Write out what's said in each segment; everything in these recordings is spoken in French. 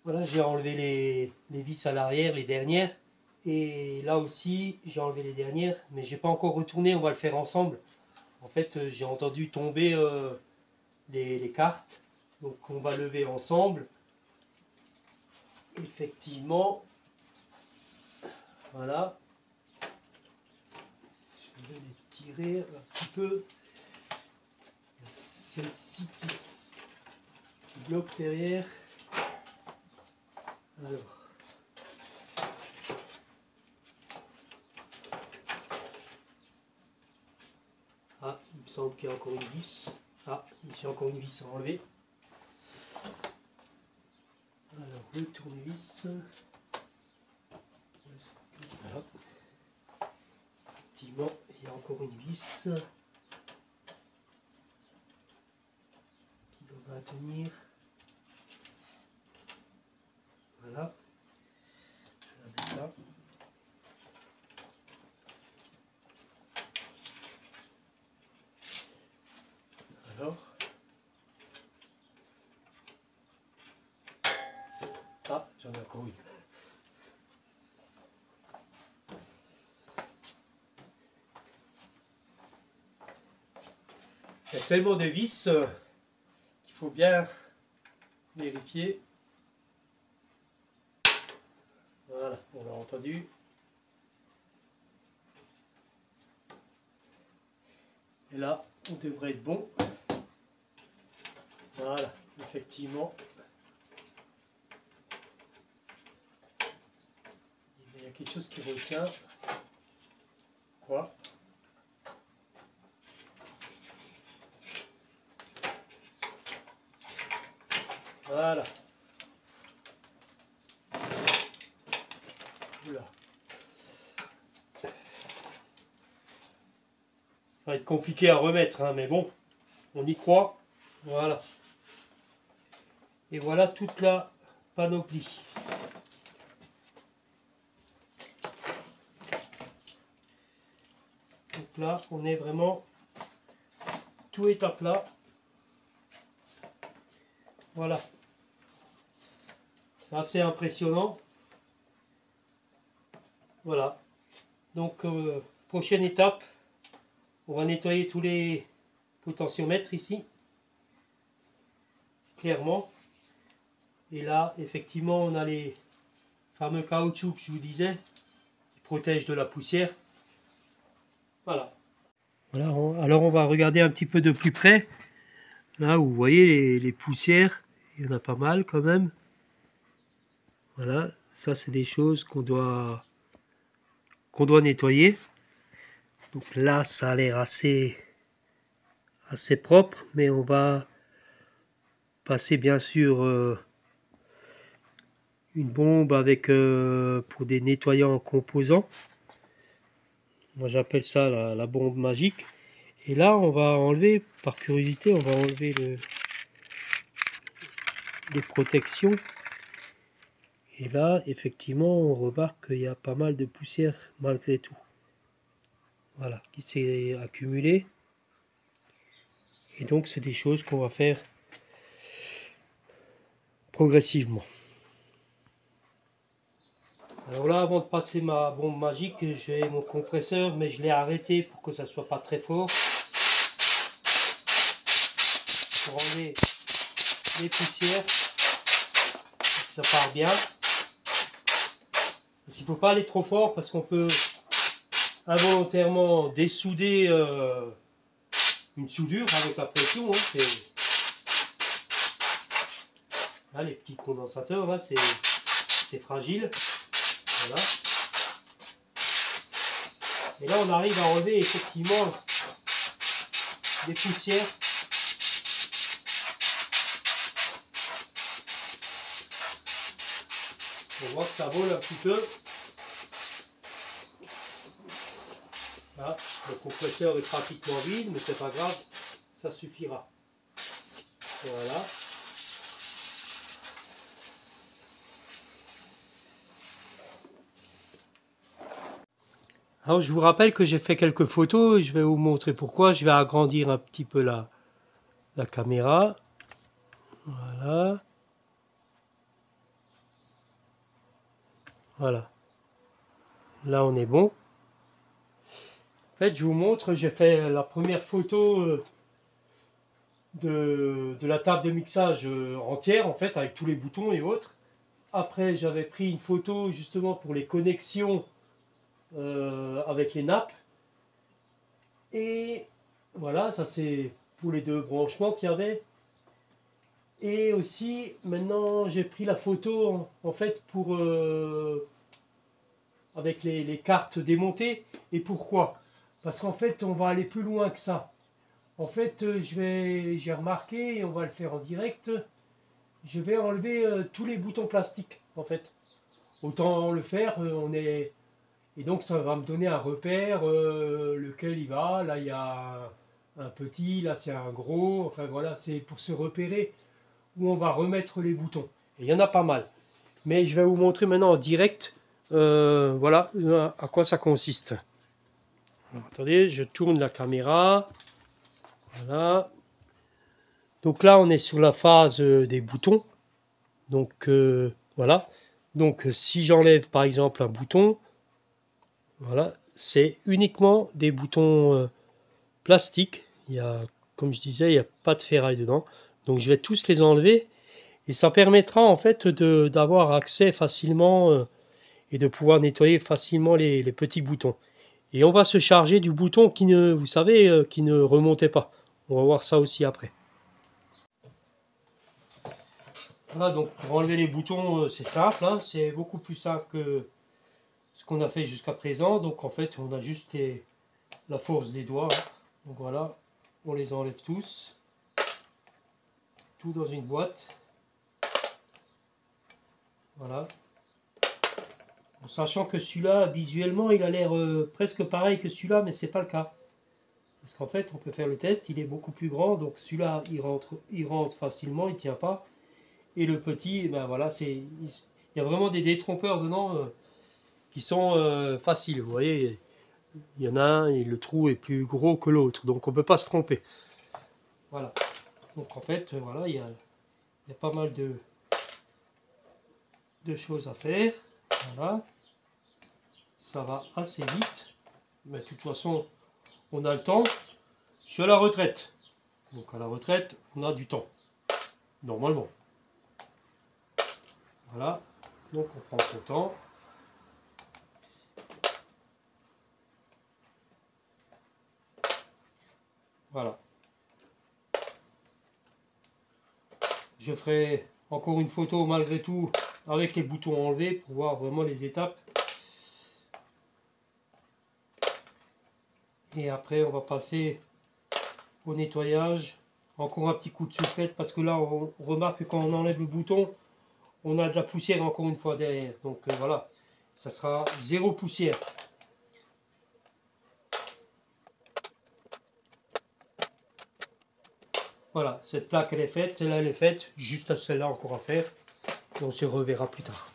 Voilà, j'ai enlevé les vis à l'arrière, les dernières. Et là aussi, j'ai enlevé les dernières, mais j'ai pas encore retourné, on va le faire ensemble. En fait, j'ai entendu tomber les cartes, donc on va lever ensemble. Effectivement, voilà. Je vais les tirer un petit peu. Celle-ci qui bloque derrière. Alors. Ah, il me semble qu'il y a encore une vis. Ah, j'ai encore une vis à enlever. Alors, le tournevis. Voilà. Effectivement, il y a encore une vis qui devra tenir. Voilà. Je vais la mettre là. Alors. Ah, j'en ai encore une. Il y a tellement de vis qu'il faut bien vérifier. Voilà, on l'a entendu. Et là, on devrait être bon. Voilà, effectivement. Il y a quelque chose qui retient. Quoi? Voilà. Oula. Ça va être compliqué à remettre, hein, mais bon, on y croit. Voilà. Et voilà toute la panoplie. Donc là, on est vraiment... Tout est à plat. Voilà. C'est assez impressionnant. Voilà. Donc, prochaine étape, on va nettoyer tous les potentiomètres ici. Clairement. Et là, effectivement, on a les fameux caoutchoucs que je vous disais, qui protègent de la poussière. Voilà. Voilà. Alors, on va regarder un petit peu de plus près. Là, vous voyez les poussières, il y en a pas mal quand même. Voilà, ça c'est des choses qu'on doit nettoyer. Donc là, ça a l'air assez propre, mais on va passer bien sûr une bombe avec pour des nettoyants composants. Moi j'appelle ça la bombe magique. Et là, on va enlever, par curiosité, on va enlever les protections. Et là, effectivement, on remarque qu'il y a pas mal de poussière malgré tout. Voilà, qui s'est accumulée. Et donc, c'est des choses qu'on va faire progressivement. Alors là, avant de passer ma bombe magique, j'ai mon compresseur, mais je l'ai arrêté pour que ça ne soit pas très fort. Pour enlever les poussières, ça part bien. Il ne faut pas aller trop fort parce qu'on peut involontairement dessouder une soudure avec la pression. Hein, là, les petits condensateurs, là, c'est fragile. Voilà. Et là, on arrive à enlever effectivement des poussières. On voit que ça vole un petit peu. Là, le compresseur est pratiquement vide, mais c'est pas grave, ça suffira. Voilà. Alors je vous rappelle que j'ai fait quelques photos, je vais vous montrer pourquoi. Je vais agrandir un petit peu la caméra. Voilà. Voilà. Là, on est bon. En fait, je vous montre, j'ai fait la première photo de la table de mixage entière, en fait, avec tous les boutons et autres. Après, j'avais pris une photo justement pour les connexions avec les nappes. Et voilà, ça c'est pour les deux branchements qu'il y avait. Et aussi, maintenant, j'ai pris la photo en fait pour avec les cartes démontées. Et pourquoi? Parce qu'en fait, on va aller plus loin que ça. En fait, j'ai remarqué, et on va le faire en direct, je vais enlever tous les boutons plastiques, en fait. Autant le faire, et donc ça va me donner un repère, lequel il va. Là, il y a un petit, là, c'est un gros. Enfin, voilà, c'est pour se repérer où on va remettre les boutons. Et il y en a pas mal. Mais je vais vous montrer maintenant en direct, voilà, à quoi ça consiste. Alors, attendez, je tourne la caméra. Voilà. Donc là, on est sur la phase des boutons. Donc voilà. Donc si j'enlève par exemple un bouton, voilà, c'est uniquement des boutons plastiques. Il y a, comme je disais, il n'y a pas de ferraille dedans. Donc je vais tous les enlever et ça permettra en fait d'avoir accès facilement et de pouvoir nettoyer facilement les petits boutons. Et on va se charger du bouton qui ne, vous savez, qui ne remontait pas. On va voir ça aussi après. Voilà, donc pour enlever les boutons, c'est simple, hein, c'est beaucoup plus simple que ce qu'on a fait jusqu'à présent. Donc en fait, on a juste la force des doigts, hein. Donc voilà, on les enlève tous, tout dans une boîte. Voilà. En sachant que celui-là, visuellement, il a l'air presque pareil que celui-là, mais c'est pas le cas. Parce qu'en fait, on peut faire le test, il est beaucoup plus grand, donc celui-là, il rentre facilement, il tient pas. Et le petit, eh ben voilà, il y a vraiment des détrompeurs dedans qui sont faciles. Vous voyez, il y en a un et le trou est plus gros que l'autre, donc on peut pas se tromper. Voilà. Donc en fait, voilà, il y a pas mal de choses à faire. Voilà. Ça va assez vite. Mais de toute façon, on a le temps. Je suis à la retraite. Donc à la retraite, on a du temps. Normalement. Voilà. Donc on prend son temps. Voilà. Je ferai encore une photo malgré tout avec les boutons enlevés pour voir vraiment les étapes. Et après on va passer au nettoyage. Encore un petit coup de soufflette parce que là on remarque que quand on enlève le bouton, on a de la poussière encore une fois derrière. Donc voilà, ça sera zéro poussière. Voilà, cette plaque elle est faite, celle-là elle est faite, juste celle-là encore à faire. Et on se reverra plus tard.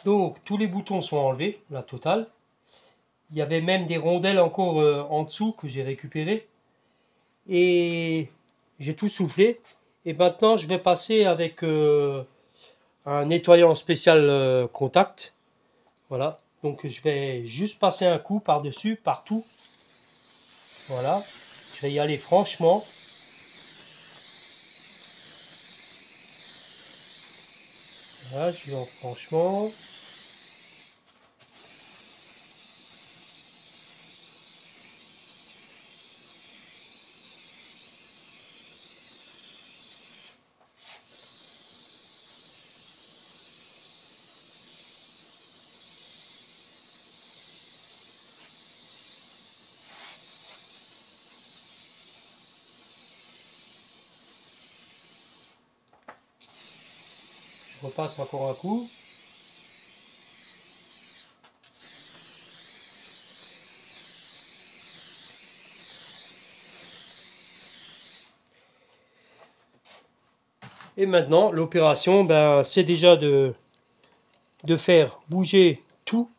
Donc tous les boutons sont enlevés, la totale. Il y avait même des rondelles encore en dessous que j'ai récupérées. Et j'ai tout soufflé. Et maintenant je vais passer avec un nettoyant spécial contact. Voilà, donc je vais juste passer un coup par-dessus, partout. Voilà, je vais y aller franchement. Voilà, je vais en franchement. Je repasse encore un coup. Et maintenant, l'opération, ben, c'est déjà de faire bouger tous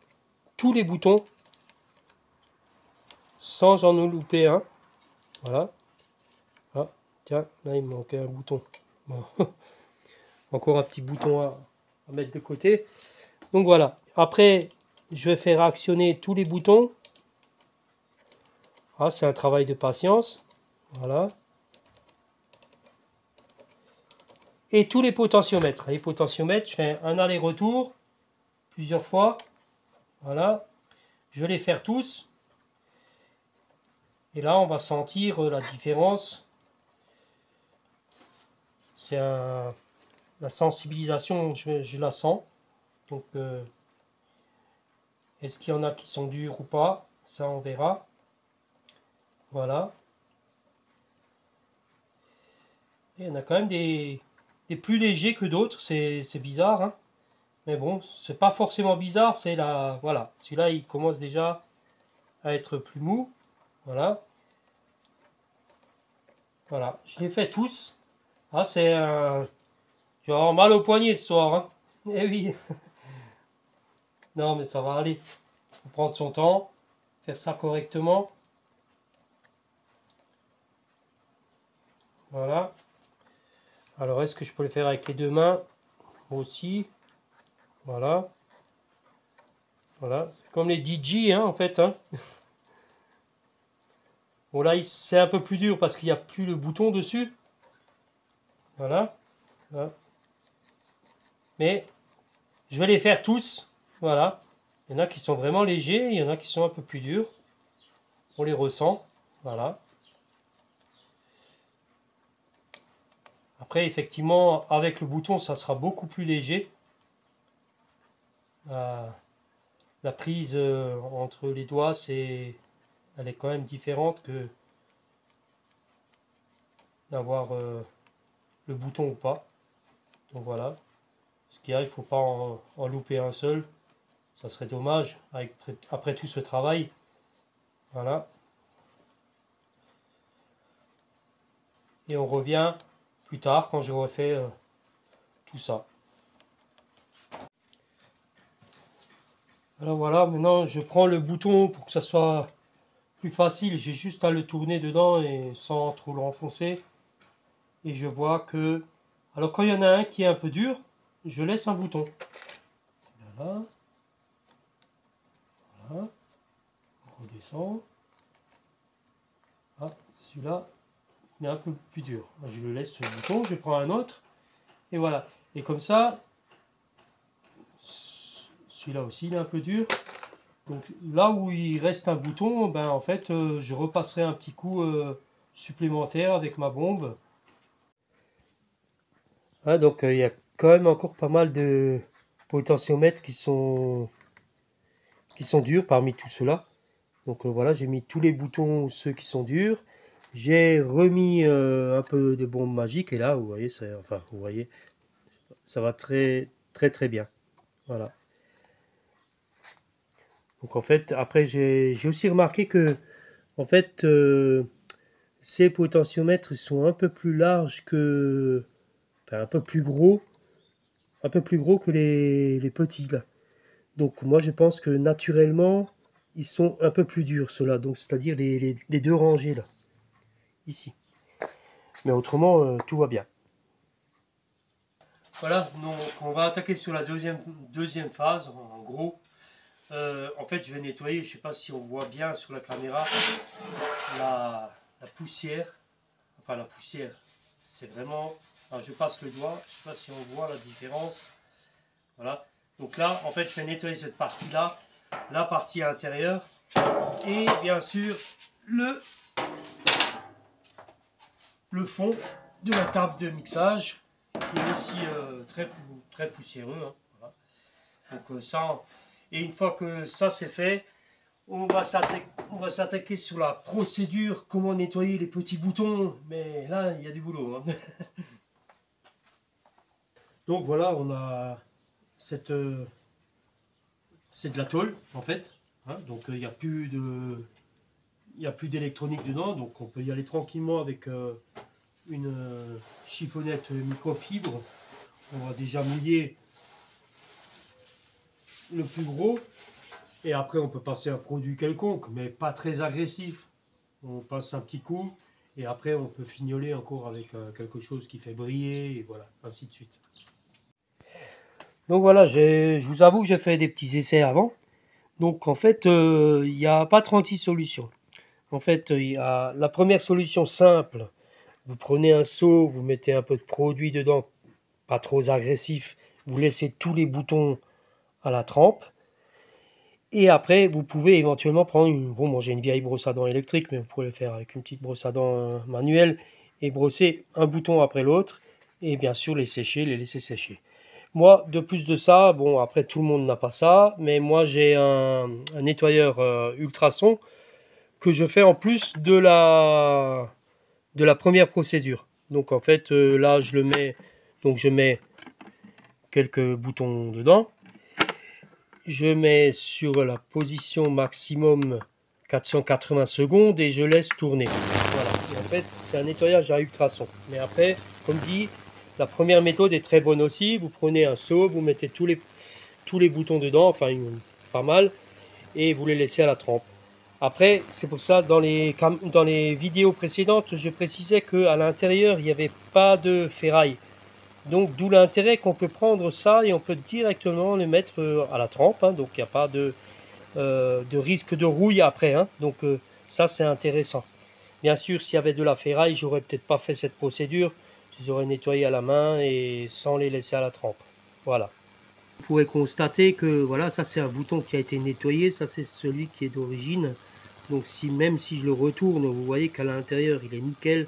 les boutons sans en louper un. Voilà. Ah, tiens, là il me manquait un bouton. Bon. encore un petit bouton à mettre de côté. Donc voilà. Après, je vais faire actionner tous les boutons. Ah, c'est un travail de patience. Voilà. Et tous les potentiomètres. Les potentiomètres, je fais un aller-retour plusieurs fois. Voilà. Je vais les faire tous. Et là, on va sentir la différence. C'est la sensibilisation, je la sens. Donc, est-ce qu'il y en a qui sont durs ou pas? Ça, on verra. Voilà. Et il y en a quand même des plus légers que d'autres. C'est bizarre, hein. Mais bon, c'est pas forcément bizarre. C'est la, voilà. Celui-là, il commence déjà à être plus mou. Voilà. Voilà. Je les fais tous. Ah, c'est un... Je vais avoir mal au poignet ce soir, hein. Eh oui. Non, mais ça va aller. Faut prendre son temps, faire ça correctement. Voilà. Alors, est-ce que je peux le faire avec les deux mains aussi? Voilà. Voilà. C'est comme les DJ, hein, en fait, hein. Bon, là, c'est un peu plus dur parce qu'il n'y a plus le bouton dessus. Voilà. Voilà. Mais je vais les faire tous. Voilà. Il y en a qui sont vraiment légers, il y en a qui sont un peu plus durs. On les ressent. Voilà. Après, effectivement, avec le bouton, ça sera beaucoup plus léger. La prise entre les doigts, elle est quand même différente que d'avoir le bouton ou pas. Donc voilà. Ce qu'il y a, il ne faut pas en louper un seul. Ça serait dommage après tout ce travail. Voilà. Et on revient plus tard quand je refais tout ça. Alors voilà, maintenant je prends le bouton pour que ça soit plus facile. J'ai juste à le tourner dedans et sans trop l'enfoncer. Et je vois que... Alors quand il y en a un qui est un peu dur, je laisse un bouton. Voilà. Voilà. On redescend. Ah, celui-là, il est un peu plus dur. Je le laisse ce bouton, je prends un autre. Et voilà. Et comme ça, celui-là aussi, il est un peu dur. Donc là où il reste un bouton, ben en fait, je repasserai un petit coup supplémentaire avec ma bombe. Ah, donc il y a quand même encore pas mal de potentiomètres qui sont durs parmi tout cela. Donc voilà, j'ai mis tous les boutons, ceux qui sont durs. J'ai remis un peu de bombe magique et là, vous voyez, vous voyez, ça va très très très bien. Voilà. Donc en fait, après j'ai aussi remarqué que en fait ces potentiomètres sont un peu plus larges que, enfin un peu plus gros que les petits là. Donc moi je pense que naturellement ils sont un peu plus durs ceux-là. Donc c'est-à-dire les deux rangées là, ici. Mais autrement tout va bien. Voilà, donc on va attaquer sur la deuxième phase, en gros. En fait, je vais nettoyer, je ne sais pas si on voit bien sur la caméra, la poussière. Enfin, la poussière, c'est vraiment... Alors, je passe le doigt, je ne sais pas si on voit la différence. Voilà. Donc là, en fait, je vais nettoyer cette partie-là, la partie intérieure, et bien sûr, le fond de la table de mixage, qui est aussi très poussiéreux. Hein, voilà. Donc ça, et une fois que ça c'est fait, on va s'attaquer sur la procédure, comment nettoyer les petits boutons. Mais là, il y a du boulot. Hein. Donc voilà, on a c'est de la tôle en fait. Hein, donc il n'y a plus d'électronique dedans, donc on peut y aller tranquillement avec une chiffonnette microfibre. On va déjà mouiller le plus gros et après on peut passer un produit quelconque mais pas très agressif. On passe un petit coup et après on peut fignoler encore avec quelque chose qui fait briller et voilà, ainsi de suite. Donc voilà, je vous avoue que j'ai fait des petits essais avant. Donc en fait, il n'y a pas 36 solutions. En fait, il y a la première solution simple. Vous prenez un seau, vous mettez un peu de produit dedans, pas trop agressif. Vous laissez tous les boutons à la trempe. Et après, vous pouvez éventuellement prendre une... Bon, moi j'ai une vieille brosse à dents électrique, mais vous pouvez le faire avec une petite brosse à dents manuelle et brosser un bouton après l'autre. Et bien sûr, les laisser sécher. Moi, de plus de ça, bon, après tout le monde n'a pas ça, mais moi j'ai un nettoyeur ultrason que je fais en plus de la première procédure. Donc en fait, là je le mets, donc je mets quelques boutons dedans. Je mets sur la position maximum 480 secondes et je laisse tourner. Voilà. Et en fait, c'est un nettoyage à ultrasons. Mais après, comme dit, la première méthode est très bonne aussi. Vous prenez un seau, vous mettez tous les boutons dedans, enfin pas mal, et vous les laissez à la trempe. Après, c'est pour ça, dans les vidéos précédentes, je précisais qu'à l'intérieur, il n'y avait pas de ferraille. Donc d'où l'intérêt qu'on peut prendre ça et on peut directement le mettre à la trempe, hein, donc il n'y a pas de risque de rouille après, hein, donc ça c'est intéressant. Bien sûr, s'il y avait de la ferraille, j'aurais peut-être pas fait cette procédure, je les aurais nettoyés à la main et sans les laisser à la trempe. Voilà. Vous pourrez constater que voilà, ça c'est un bouton qui a été nettoyé, ça c'est celui qui est d'origine. Donc même si je le retourne, vous voyez qu'à l'intérieur il est nickel.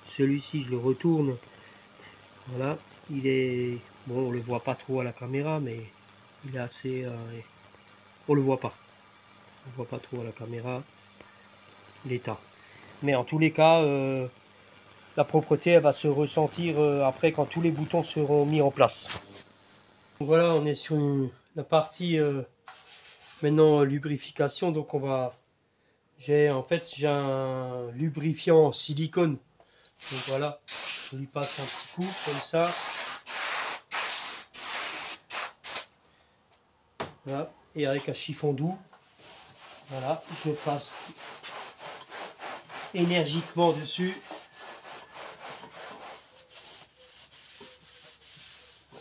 Celui-ci je le retourne, voilà, il est bon, on le voit pas trop à la caméra, mais il est assez, on le voit pas, on le voit pas trop à la caméra l'état. Mais en tous les cas, la propreté elle va se ressentir après quand tous les boutons seront mis en place. Donc voilà, on est sur la partie maintenant lubrification, donc j'ai un lubrifiant en silicone, donc voilà, je lui passe un petit coup comme ça, voilà, et avec un chiffon doux, voilà, je passe énergiquement dessus,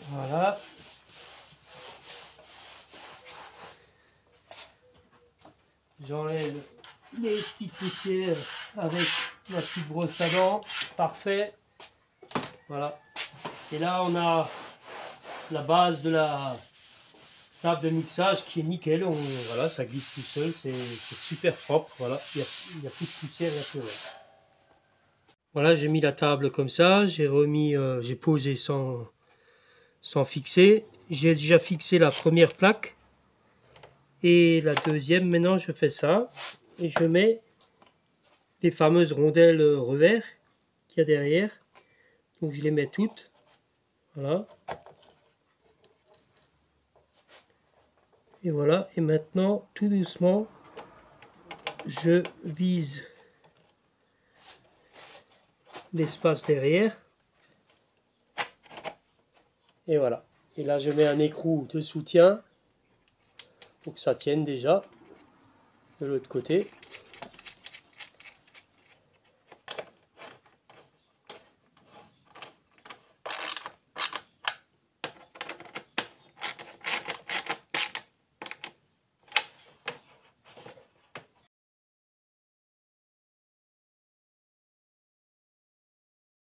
voilà. J'enlève les petites poussières avec ma petite brosse à dents, parfait, voilà. Et là on a la base de la table de mixage qui est nickel, voilà, ça glisse tout seul, c'est super propre, voilà, il y a plus de poussière, il n'y a plus rien. Voilà, j'ai mis la table comme ça, j'ai posé sans fixer, j'ai déjà fixé la première plaque, et la deuxième, maintenant je fais ça, et je mets les fameuses rondelles revers qu'il y a derrière, donc je les mets toutes, voilà. Et voilà, et maintenant, tout doucement, je vise l'espace derrière. Et voilà. Et là, je mets un écrou de soutien pour que ça tienne déjà de l'autre côté.